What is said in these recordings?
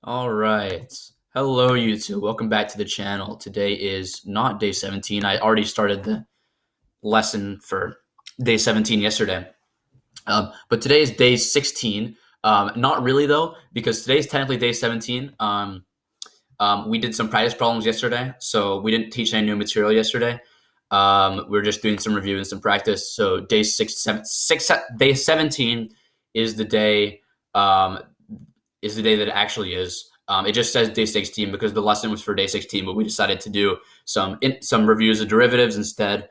All right. Hello, YouTube. Welcome back to the channel. Today is not day 17. I already started the lesson for day 17 yesterday. But today is day 16. Not really, though, because today is technically day 17. We did some practice problems yesterday, so we didn't teach any new material yesterday. We were just doing some review and some practice. So day 17 is the day um, that it actually is. It just says day 16 because the lesson was for day 16, but we decided to do some reviews of derivatives instead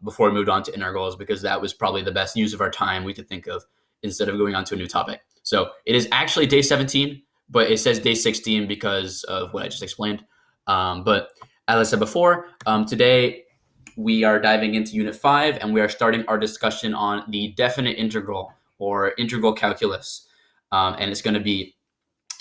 before we moved on to integrals because that was probably the best use of our time we could think of instead of going on to a new topic. So it is actually day 17, but it says day 16 because of what I just explained. But as I said before, today we are diving into Unit 5 and we are starting our discussion on the definite integral or integral calculus. And it's going to be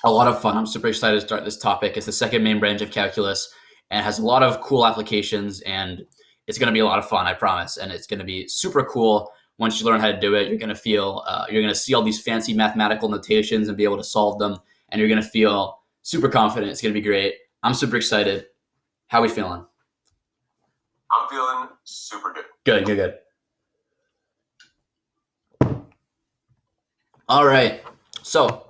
a lot of fun. I'm super excited to start this topic. It's the second main branch of calculus and has a lot of cool applications, and it's going to be a lot of fun, I promise. And it's going to be super cool. Once you learn how to do it, you're going to see all these fancy mathematical notations and be able to solve them, and you're going to feel super confident. It's going to be great. I'm super excited. How are we feeling? I'm feeling super good. Good. All right. So,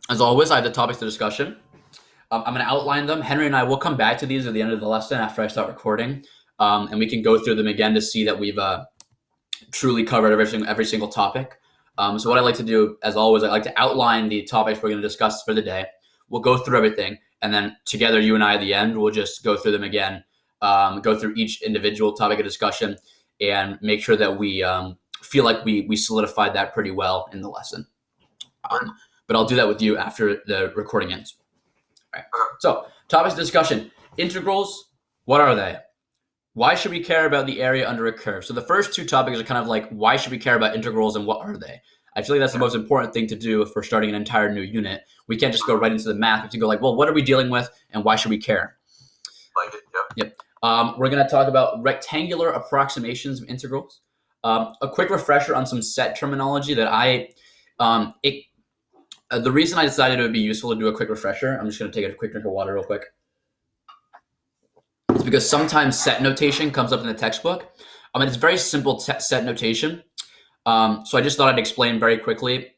as always, I have the topics of discussion. I'm going to outline them. Henry and I will come back to these at the end of the lesson after I start recording, and we can go through them again to see that we've truly covered every single topic. So what I like to do, as always, I like to outline the topics we're going to discuss for the day. We'll go through everything, and then together, you and I at the end, we'll just go through them again, go through each individual topic of discussion, and make sure that we feel like we solidified that pretty well in the lesson. But I'll do that with you after the recording ends. All right. So, topics of discussion. Integrals, what are they? Why should we care about the area under a curve? So the first two topics are kind of like, why should we care about integrals and what are they? I feel like that's the most important thing to do if we're starting an entire new unit. We can't just go right into the math. We have to go like, well, what are we dealing with and why should we care? Like it, yep. We're going to talk about rectangular approximations of integrals. A quick refresher on some set terminology that the reason I decided it would be useful to do a quick refresher, I'm just going to take a quick drink of water real quick. It's because sometimes set notation comes up in the textbook. It's very simple set notation. So I just thought I'd explain very quickly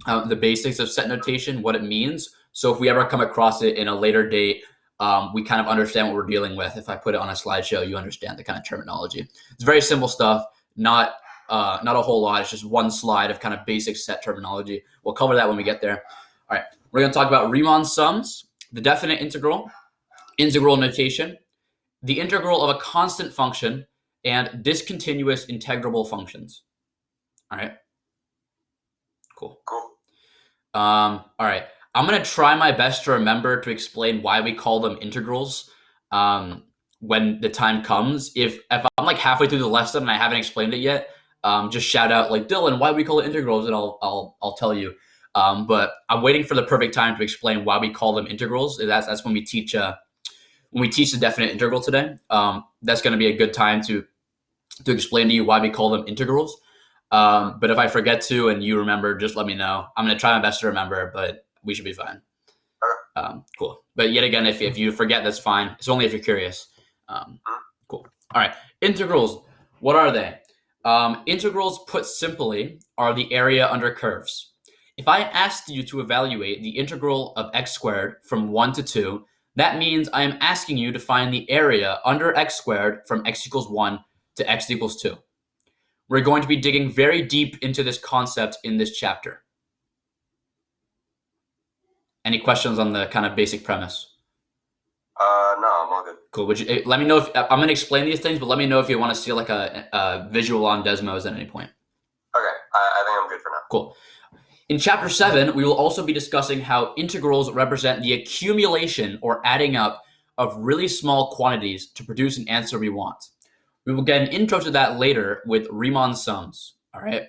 the basics of set notation, what it means. So if we ever come across it in a later date, we kind of understand what we're dealing with. If I put it on a slideshow, you understand the kind of terminology. It's very simple stuff, not a whole lot. It's just one slide of kind of basic set terminology. We'll cover that when we get there. All right, we're going to talk about Riemann sums, the definite integral, integral notation, the integral of a constant function, and discontinuous integrable functions. All right. Cool. All right. I'm going to try my best to remember to explain why we call them integrals when the time comes. If I'm like halfway through the lesson and I haven't explained it yet, just shout out like, Dylan, why do we call it integrals? And I'll tell you. But I'm waiting for the perfect time to explain why we call them integrals. That's when we teach the definite integral today. That's going to be a good time to explain to you why we call them integrals. But if I forget to and you remember, just let me know. I'm going to try my best to remember, but we should be fine. Cool. But yet again, if you forget, that's fine. It's only if you're curious. Cool. All right. Integrals. What are they? Integrals, put simply, are the area under curves. If I asked you to evaluate the integral of x squared from 1 to 2, that means I am asking you to find the area under x squared from x equals 1 to x equals 2. We're going to be digging very deep into this concept in this chapter. Any questions on the kind of basic premise? No, I'm all good. Cool. Let me know if I'm going to explain these things, but let me know if you want to see like a visual on Desmos at any point. Okay, I think I'm good for now. Cool. In chapter 7, we will also be discussing how integrals represent the accumulation or adding up of really small quantities to produce an answer we want. We will get an intro to that later with Riemann sums. All right.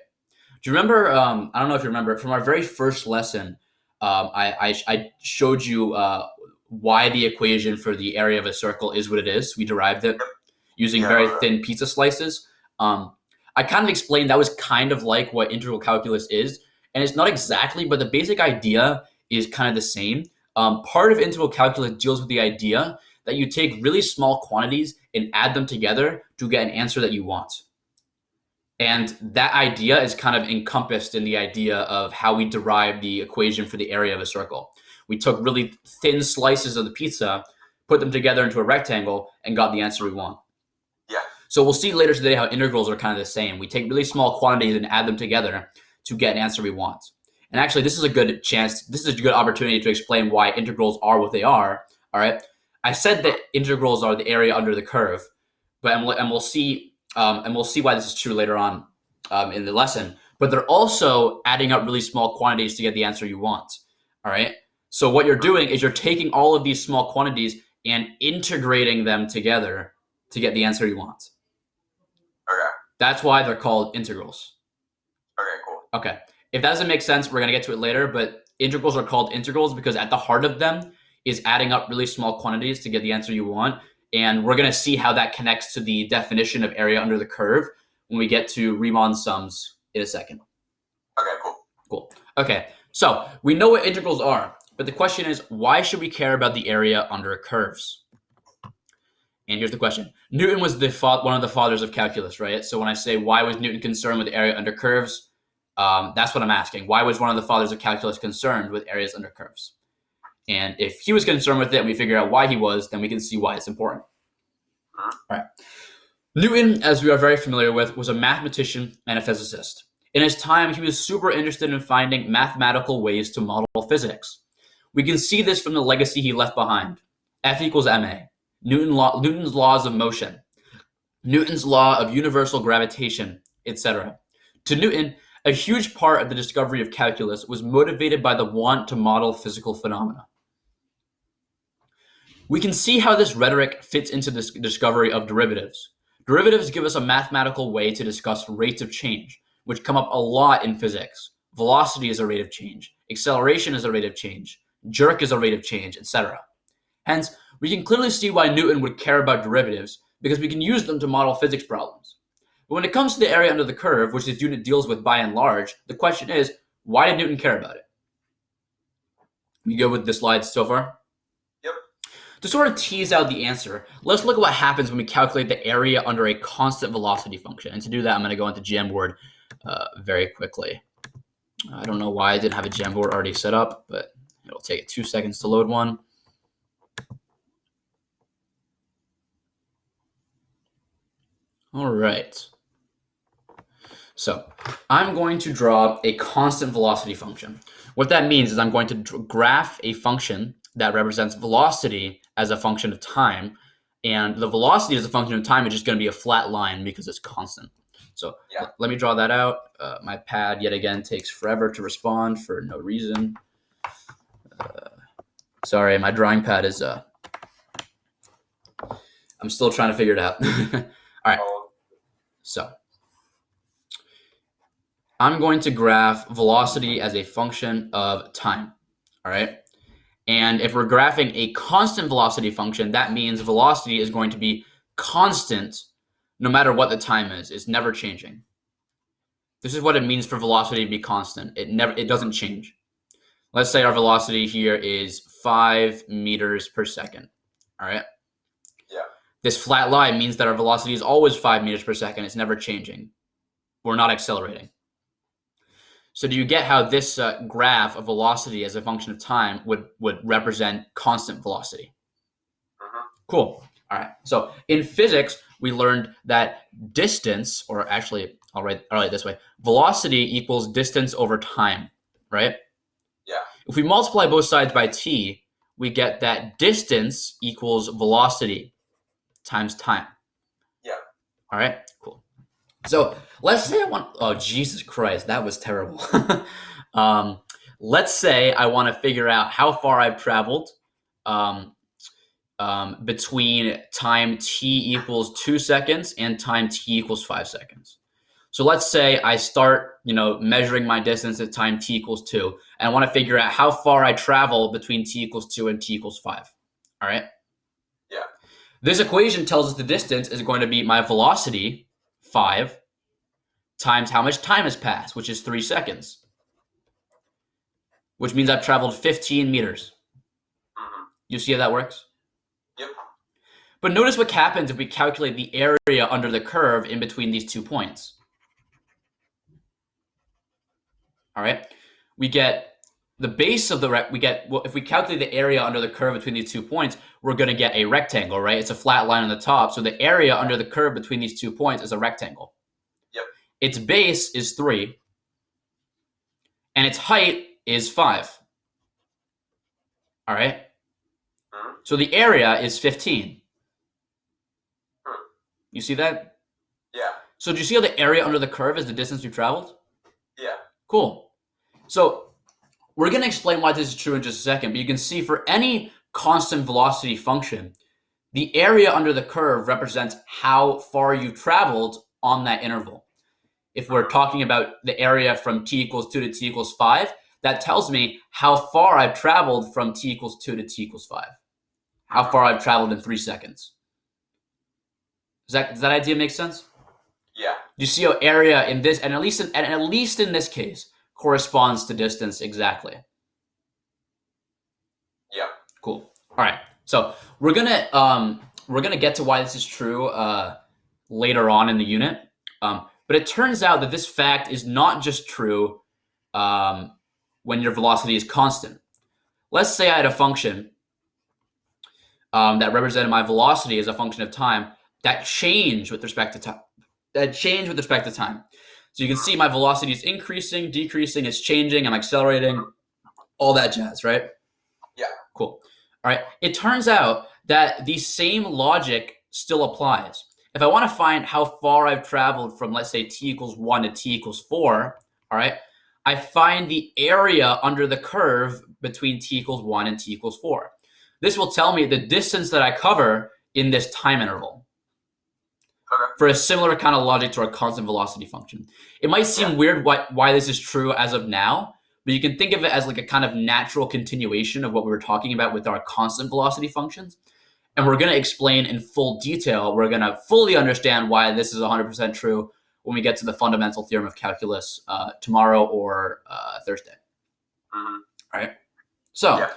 Do you remember? I don't know if you remember from our very first lesson. I showed you why the equation for the area of a circle is what it is. We derived it using very thin pizza slices. I kind of explained that was kind of like what integral calculus is, and it's not exactly, but the basic idea is kind of the same. Part of integral calculus deals with the idea that you take really small quantities and add them together to get an answer that you want. And that idea is kind of encompassed in the idea of how we derive the equation for the area of a circle. We took really thin slices of the pizza, put them together into a rectangle, and got the answer we want. Yeah. So we'll see later today how integrals are kind of the same. We take really small quantities and add them together to get an answer we want. And actually, this is a good opportunity to explain why integrals are what they are. All right. I said that integrals are the area under the curve, but and we'll see why this is true later on in the lesson. But they're also adding up really small quantities to get the answer you want. All right. So what you're doing is you're taking all of these small quantities and integrating them together to get the answer you want. Okay. That's why they're called integrals. Okay, cool. Okay. If that doesn't make sense, we're going to get to it later, but integrals are called integrals because at the heart of them is adding up really small quantities to get the answer you want. And we're going to see how that connects to the definition of area under the curve when we get to Riemann sums in a second. Okay, cool. Cool. Okay. So we know what integrals are, but the question is, why should we care about the area under curves? And here's the question. Newton was one of the fathers of calculus, right? So when I say, why was Newton concerned with area under curves? That's what I'm asking. Why was one of the fathers of calculus concerned with areas under curves? And if he was concerned with it and we figure out why he was, then we can see why it's important. All right. Newton, as we are very familiar with, was a mathematician and a physicist. In his time, he was super interested in finding mathematical ways to model physics. We can see this from the legacy he left behind. F equals ma. Newton's laws of motion. Newton's law of universal gravitation, etc. To Newton, a huge part of the discovery of calculus was motivated by the want to model physical phenomena. We can see how this rhetoric fits into this discovery of derivatives. Derivatives give us a mathematical way to discuss rates of change, which come up a lot in physics. Velocity is a rate of change, acceleration is a rate of change, jerk is a rate of change, etc. Hence, we can clearly see why Newton would care about derivatives because we can use them to model physics problems. But when it comes to the area under the curve, which this unit deals with by and large, the question is, why did Newton care about it? We go with the slides so far? Yep. To sort of tease out the answer, let's look at what happens when we calculate the area under a constant velocity function. And to do that, I'm going to go into Jamboard very quickly. I don't know why I didn't have a Jamboard already set up, but it'll take 2 seconds to load one. All right. So I'm going to draw a constant velocity function. What that means is I'm going to graph a function that represents velocity as a function of time. And the velocity as a function of time is just going to be a flat line because it's constant. So let me draw that out. My pad, yet again, takes forever to respond for no reason. Sorry, my drawing pad is... I'm still trying to figure it out. All right. So I'm going to graph velocity as a function of time, all right? And if we're graphing a constant velocity function, that means velocity is going to be constant no matter what the time is. It's never changing. This is what it means for velocity to be constant. It doesn't change. Let's say our velocity here is 5 meters per second, all right? Yeah. This flat line means that our velocity is always 5 meters per second. It's never changing. We're not accelerating. So do you get how this graph of velocity as a function of time would represent constant velocity? Mm-hmm. Cool. All right. So in physics, we learned that distance, or actually, I'll write it this way, velocity equals distance over time, right? Yeah. If we multiply both sides by t, we get that distance equals velocity times time. Yeah. All right, cool. So let's say oh, Jesus Christ, that was terrible. Let's say I want to figure out how far I've traveled between time t equals 2 seconds and time t equals 5 seconds. So let's say I start, measuring my distance at time t equals 2, and I want to figure out how far I travel between t equals 2 and t equals 5. All right? Yeah. This equation tells us the distance is going to be my velocity, 5, times how much time has passed, which is 3 seconds, which means I've traveled 15 meters. You see how that works? Yep. But notice what happens if we calculate the area under the curve in between these 2 points. All right, we get the base of the if we calculate the area under the curve between these 2 points, we're going to get a rectangle, right? It's a flat line on the top, so the area under the curve between these 2 points is a rectangle. Yep. Its base is 3, and its height is 5. All right. So the area is 15. You see that? Yeah. So do you see how the area under the curve is the distance we've traveled? Yeah. Cool. So we're going to explain why this is true in just a second, but you can see for any constant velocity function, the area under the curve represents how far you've traveled on that interval. If we're talking about the area from t equals 2 to t equals 5, that tells me how far I've traveled from t equals 2 to t equals 5. How far I've traveled in 3 seconds. Does that idea make sense? Yeah. You see how area in this, and at least in this case, corresponds to distance exactly. Yeah. Cool. All right. So we're gonna get to why this is true later on in the unit. But it turns out that this fact is not just true when your velocity is constant. Let's say I had a function that represented my velocity as a function of time that changed with respect to time. So you can see my velocity is increasing, decreasing, it's changing, I'm accelerating, all that jazz, right? Yeah. Cool. All right. It turns out that the same logic still applies. If I want to find how far I've traveled from, let's say, t equals 1 to t equals 4, all right, I find the area under the curve between t equals 1 and t equals 4. This will tell me the distance that I cover in this time interval. Okay. For a similar kind of logic to our constant velocity function. It might seem weird why this is true as of now, but you can think of it as like a kind of natural continuation of what we were talking about with our constant velocity functions. And we're going to explain in full detail. We're going to fully understand why this is 100% true when we get to the fundamental theorem of calculus tomorrow or Thursday. Mm-hmm. All right. So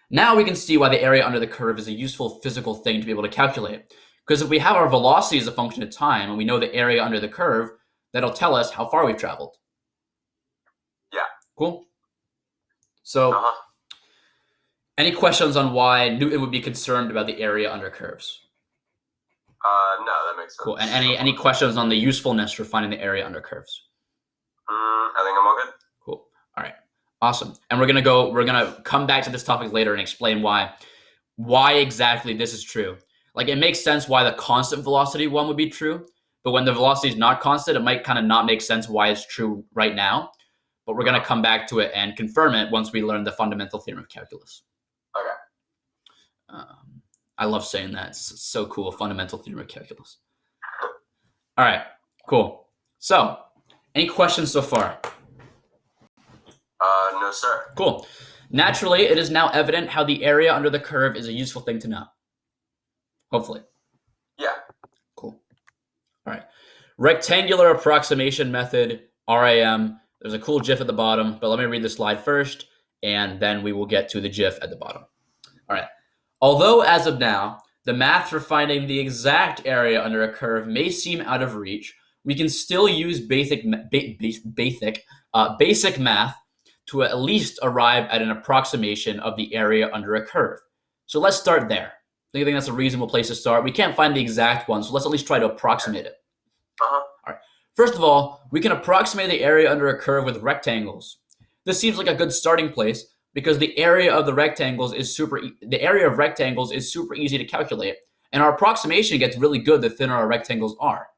now we can see why the area under the curve is a useful physical thing to be able to calculate. Because if we have our velocity as a function of time and we know the area under the curve, that'll tell us how far we've traveled. Yeah. Cool. So any questions on why Newton would be concerned about the area under curves? No, that makes sense. Cool. And any questions on the usefulness for finding the area under curves? I think I'm all good. Cool. All right. Awesome. And we're gonna come back to this topic later and explain why exactly this is true. Like, it makes sense why the constant velocity one would be true, but when the velocity is not constant, it might kind of not make sense why it's true right now. But we're going to come back to it and confirm it once we learn the fundamental theorem of calculus. Okay. I love saying that. It's so cool. Fundamental theorem of calculus. All right. Cool. So, any questions so far? No, sir. Cool. Naturally, it is now evident how the area under the curve is a useful thing to know. Hopefully. Yeah. Cool. All right. Rectangular approximation method, RAM. There's a cool GIF at the bottom, but let me read the slide first, and then we will get to the GIF at the bottom. All right. Although, as of now, the math for finding the exact area under a curve may seem out of reach, we can still use basic math to at least arrive at an approximation of the area under a curve. So let's start there. I think that's a reasonable place to start. We can't find the exact one, so let's at least try to approximate it. All right. First of all, we can approximate the area under a curve with rectangles. This seems like a good starting place because the area of rectangles is super easy to calculate, and our approximation gets really good the thinner our rectangles are.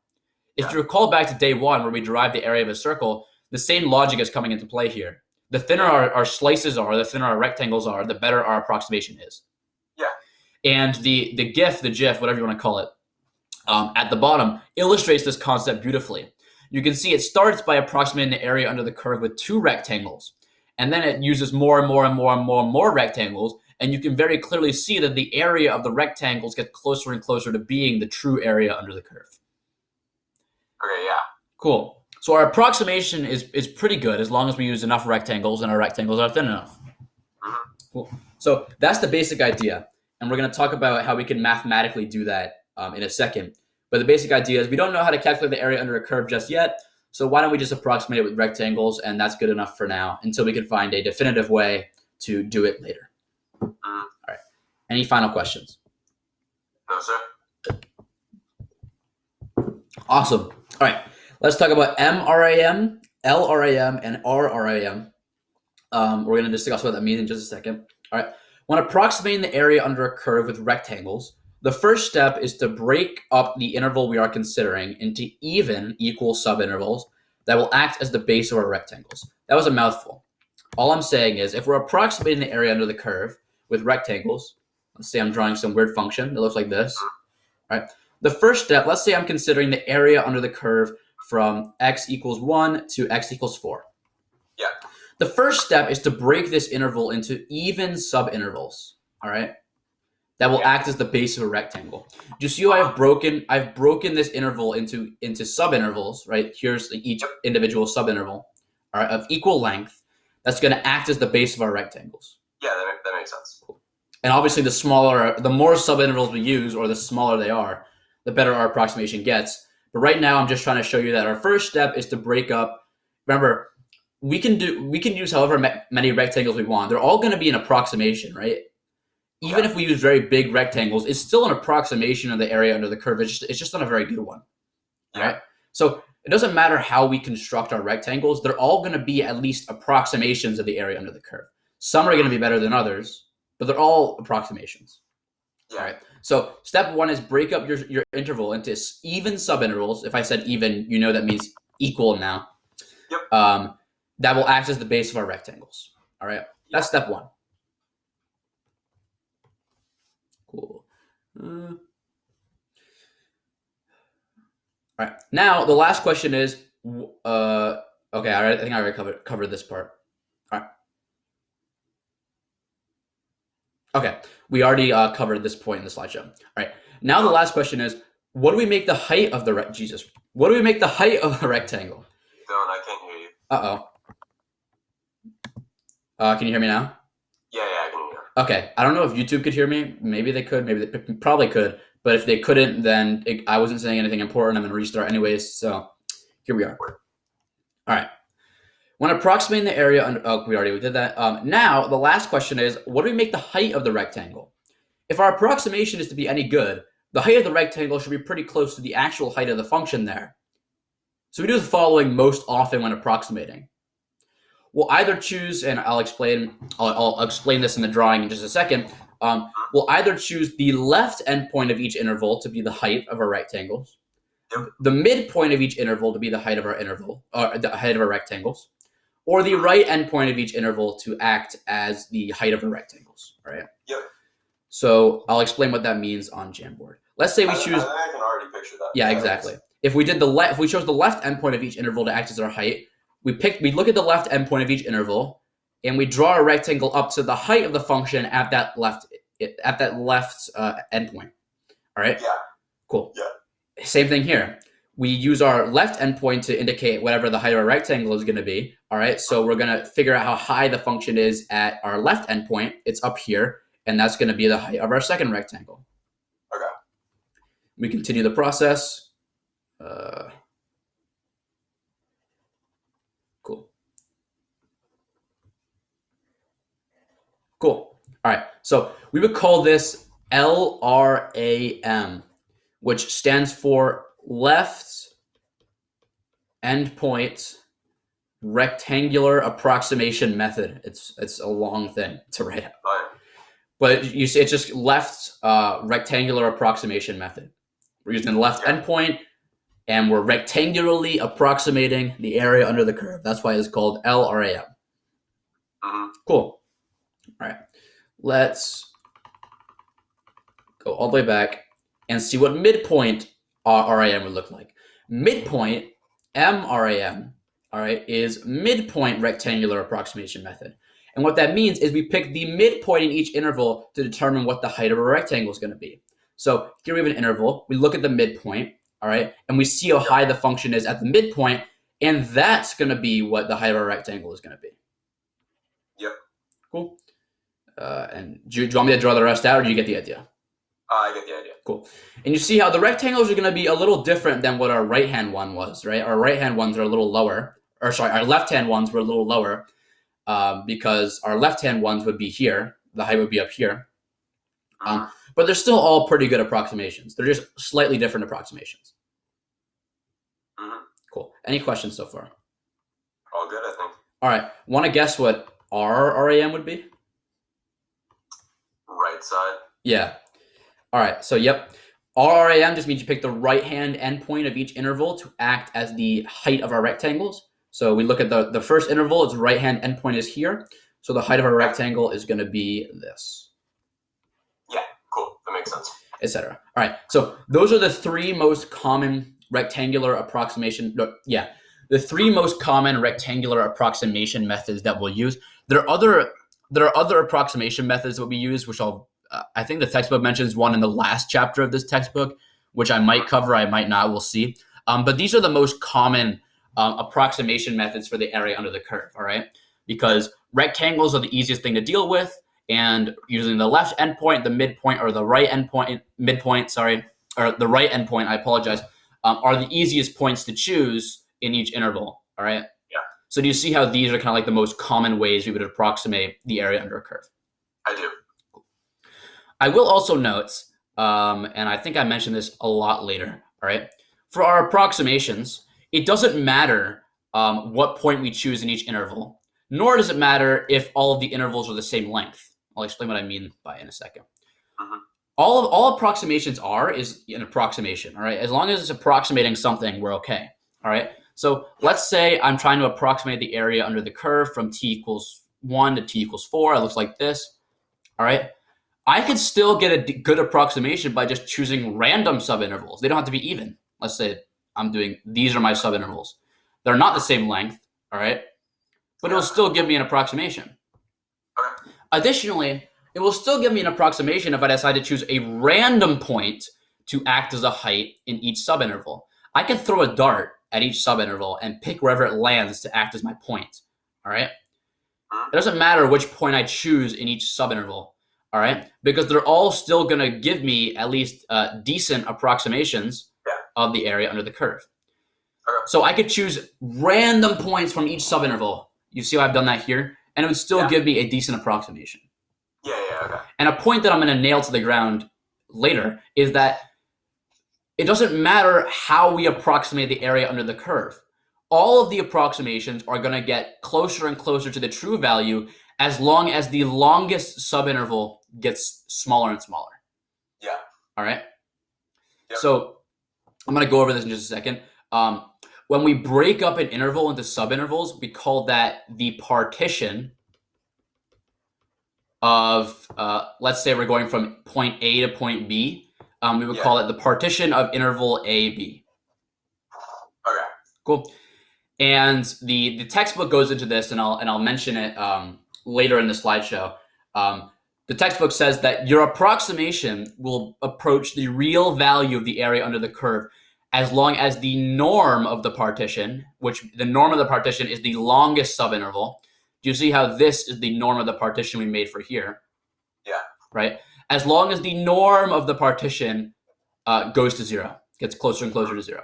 If you recall back to day one where we derived the area of a circle, the same logic is coming into play here. The thinner our slices are, the thinner our rectangles are, the better our approximation is. Yeah. And the GIF, whatever you want to call it, at the bottom illustrates this concept beautifully. You can see it starts by approximating the area under the curve with 2 rectangles, and then it uses more and more rectangles, and you can very clearly see that the area of the rectangles gets closer and closer to being the true area under the curve. Okay, yeah. Cool. So our approximation is pretty good as long as we use enough rectangles and our rectangles are thin enough. Mm-hmm. Cool. So that's the basic idea. and we're going to talk about how we can mathematically do that in a second. But the basic idea is we don't know how to calculate the area under a curve just yet, so why don't we just approximate it with rectangles, and that's good enough for now until we can find a definitive way to do it later. All right. Any final questions? No, sir. Awesome. All right. Let's talk about MRAM, LRAM, and RRAM. We're going to discuss what that means in just a second. All right. When approximating the area under a curve with rectangles, the first step is to break up the interval we are considering into even equal subintervals that will act as the base of our rectangles. That was a mouthful. All I'm saying is if we're approximating the area under the curve with rectangles, let's say I'm drawing some weird function that looks like this. All right. The first step, let's say I'm considering the area under the curve from x equals 1 to x equals 4. Yeah. The first step is to break this interval into even subintervals, all right? That will act as the base of a rectangle. Do you see how I've broken this interval into subintervals, right? Here's each individual subinterval, all right, of equal length. That's going to act as the base of our rectangles. Yeah, that makes sense. Cool. And obviously the more subintervals we use, or the smaller they are, the better our approximation gets. But right now I'm just trying to show you that our first step is to break up. Remember, we can use however many rectangles we want. They're all going to be an approximation, right? Even if we use very big rectangles, it's still an approximation of the area under the curve. It's just not a very good one, right? So it doesn't matter how we construct our rectangles. They're all going to be at least approximations of the area under the curve. Some are going to be better than others, but they're all approximations. All right. So step 1 is break up your interval into even subintervals. If I said even, you know that means equal now. Yep. That will act as the base of our rectangles. All right. That's step 1. Cool. All right. Now the last question is, okay. I think I already covered this part. All right. Okay. We already covered this point in the slideshow. All right. Now the last question is, what do we make the height of the What do we make the height of a rectangle? Dylan, I can't hear you. Uh-oh. Can you hear me now? Yeah, I can hear you. Okay. I don't know if YouTube could hear me. Maybe they could. Maybe they probably could. But if they couldn't, then I wasn't saying anything important. I'm going to restart anyways. So here we are. All right. When approximating the area under, we did that. Now the last question is, what do we make the height of the rectangle? If our approximation is to be any good, the height of the rectangle should be pretty close to the actual height of the function there. So we do the following most often when approximating. We'll either choose, and I'll explain this in the drawing in just a second. We'll either choose the left endpoint of each interval to be the height of our rectangles, the midpoint of each interval to be the height of our the height of our rectangles, or the right endpoint of each interval to act as the height of our rectangles. All right. Yep. So I'll explain what that means on Jamboard. Let's say we choose. I can already picture that. Yeah, exactly. If we did if we chose the left endpoint of each interval to act as our height, we look at the left endpoint of each interval, and we draw a rectangle up to the height of the function at that left endpoint. All right. Yeah. Cool. Yeah. Same thing here. We use our left endpoint to indicate whatever the height of our rectangle is going to be. All right. So we're going to figure out how high the function is at our left endpoint. It's up here, and that's going to be the height of our second rectangle. Okay. We continue the process. Cool. All right. So we would call this LRAM, which stands for left endpoint rectangular approximation method. It's a long thing to write out. But you see, it's just left rectangular approximation method. We're using the left endpoint, and we're rectangularly approximating the area under the curve. That's why it's called LRAM. Cool. All right. Let's go all the way back and see what midpoint RAM would look like. Midpoint, MRAM, all right, is midpoint rectangular approximation method. And what that means is we pick the midpoint in each interval to determine what the height of a rectangle is going to be. So here we have an interval. We look at the midpoint, all right, and we see how high the function is at the midpoint, and that's going to be what the height of our rectangle is going to be. Yep. Cool. And do you want me to draw the rest out, or do you get the idea? I get the idea. Cool. And you see how the rectangles are going to be a little different than what our right-hand one was, right? Our right-hand ones are a little lower. Or sorry, our left-hand ones were a little lower because our left-hand ones would be here. The height would be up here. But they're still all pretty good approximations. They're just slightly different approximations. Cool. Any questions so far? All good, I think. All right. Want to guess what our RAM would be? Right side. Yeah. All right. So, yep. RRAM just means you pick the right-hand endpoint of each interval to act as the height of our rectangles. So we look at the first interval, its right-hand endpoint is here. So the height of our rectangle is going to be this. Yeah, cool. That makes sense. Etc. All right. So those are the three most common rectangular approximation. The three most common rectangular approximation methods that we'll use. There are other approximation methods that we use, which I think the textbook mentions one in the last chapter of this textbook, which I might cover, I might not, we'll see. But these are the most common approximation methods for the area under the curve, all right? Because rectangles are the easiest thing to deal with, and using the left endpoint, the midpoint, or the right endpoint, the right endpoint, I apologize, are the easiest points to choose in each interval, all right? Yeah. So do you see how these are kind of like the most common ways we would approximate the area under a curve? I do. I will also note, and I think I mentioned this a lot later, all right? For our approximations, it doesn't matter what point we choose in each interval, nor does it matter if all of the intervals are the same length. I'll explain what I mean by in a second. All approximations is an approximation, all right? As long as it's approximating something, we're okay, all right? So let's say I'm trying to approximate the area under the curve from t equals 1 to t equals 4. It looks like this, all right? I could still get a good approximation by just choosing random subintervals. They don't have to be even. Let's say these are my subintervals. They're not the same length, all right? But it'll still give me an approximation. Okay. Additionally, it will still give me an approximation if I decide to choose a random point to act as a height in each subinterval. I can throw a dart at each subinterval and pick wherever it lands to act as my point, all right? It doesn't matter which point I choose in each subinterval, all right? Because they're all still going to give me at least decent approximations of the area under the curve. Okay. So I could choose random points from each subinterval. You see how I've done that here? And it would still give me a decent approximation. Yeah, okay. And a point that I'm going to nail to the ground later is that it doesn't matter how we approximate the area under the curve. All of the approximations are going to get closer and closer to the true value as long as the longest subinterval gets smaller and smaller. Yeah. All right? Yep. So I'm going to go over this in just a second. When we break up an interval into subintervals, we call that the partition of, let's say we're going from point A to point B. We would call it the partition of interval AB. Okay. Cool. And the textbook goes into this, and I'll mention it later in the slideshow. The textbook says that your approximation will approach the real value of the area under the curve as long as the norm of the partition, which the norm of the partition is the longest subinterval. Do you see how this is the norm of the partition we made for here? Yeah. Right? As long as the norm of the partition goes to 0, gets closer and closer to 0.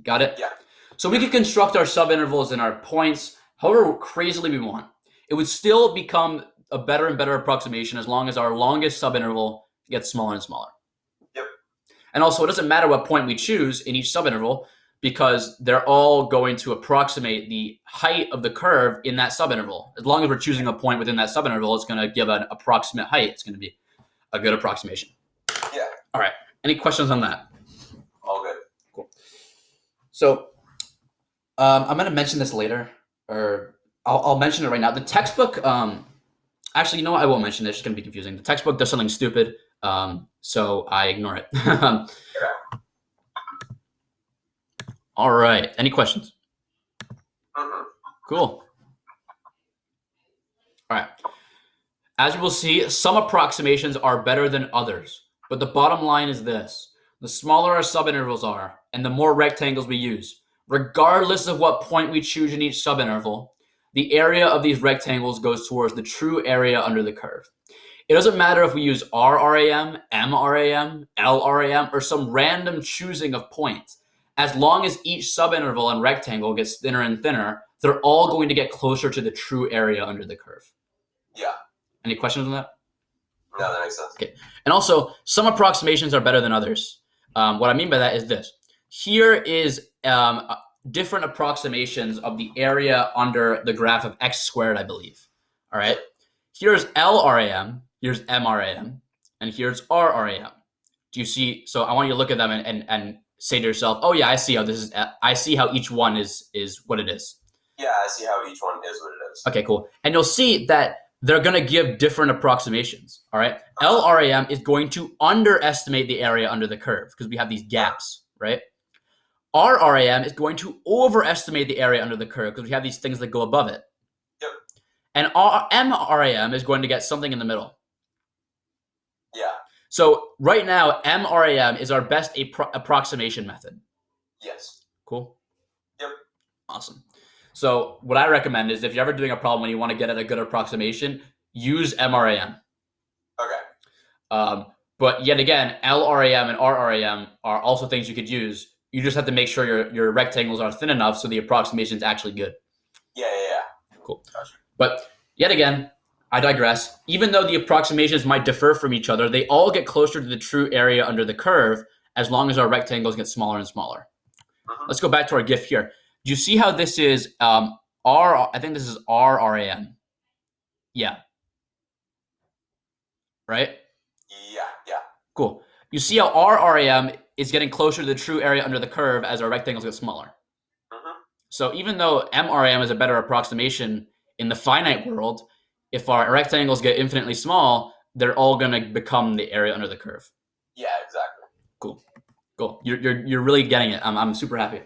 Got it? Yeah. So we can construct our subintervals and our points however crazily we want. It would still become a better and better approximation as long as our longest subinterval gets smaller and smaller. Yep. And also, it doesn't matter what point we choose in each subinterval because they're all going to approximate the height of the curve in that subinterval. As long as we're choosing a point within that subinterval, it's going to give an approximate height. It's going to be a good approximation. Yeah. All right. Any questions on that? All good. Cool. So I'm going to mention this later, or I'll mention it right now. The textbook, actually, you know what? I won't mention it. It's just going to be confusing. The textbook does something stupid, so I ignore it. All right. Any questions? Cool. All right. As you will see, some approximations are better than others, but the bottom line is this. The smaller our subintervals are, and the more rectangles we use, regardless of what point we choose in each subinterval, the area of these rectangles goes towards the true area under the curve. It doesn't matter if we use RRAM, MRAM, LRAM, or some random choosing of points. As long as each subinterval and rectangle gets thinner and thinner, they're all going to get closer to the true area under the curve. Yeah. Any questions on that? No, that makes sense. Okay. And also, some approximations are better than others. What I mean by that is this. Here is different approximations of the area under the graph of x squared, I believe. All right. Here's LRAM, here's MRAM, and here's RRAM. Do you see? So I want you to look at them and say to yourself, oh yeah, I see how this is. I see how each one is what it is. Yeah, I see how each one is what it is. Okay, cool. And you'll see that they're going to give different approximations. All right. LRAM is going to underestimate the area under the curve because we have these gaps, right? RRAM is going to overestimate the area under the curve because we have these things that go above it. Yep. And MRAM is going to get something in the middle. Yeah. So right now, MRAM is our best approximation method. Yes. Cool? Yep. Awesome. So what I recommend is if you're ever doing a problem and you want to get at a good approximation, use MRAM. Okay. But yet again, LRAM and RRAM are also things you could use. You just have to make sure your rectangles are thin enough so the approximation is actually good. Yeah. Cool. Gotcha. But yet again, I digress. Even though the approximations might differ from each other, they all get closer to the true area under the curve as long as our rectangles get smaller and smaller. Mm-hmm. Let's go back to our GIF here. Do you see how this is I think this is RRAM. Yeah. Right? Yeah. Cool. You see how RRAM is getting closer to the true area under the curve as our rectangles get smaller. Mm-hmm. So even though MRAM is a better approximation in the finite world, if our rectangles get infinitely small, they're all going to become the area under the curve. Yeah, exactly. Cool. You're really getting it. I'm super happy.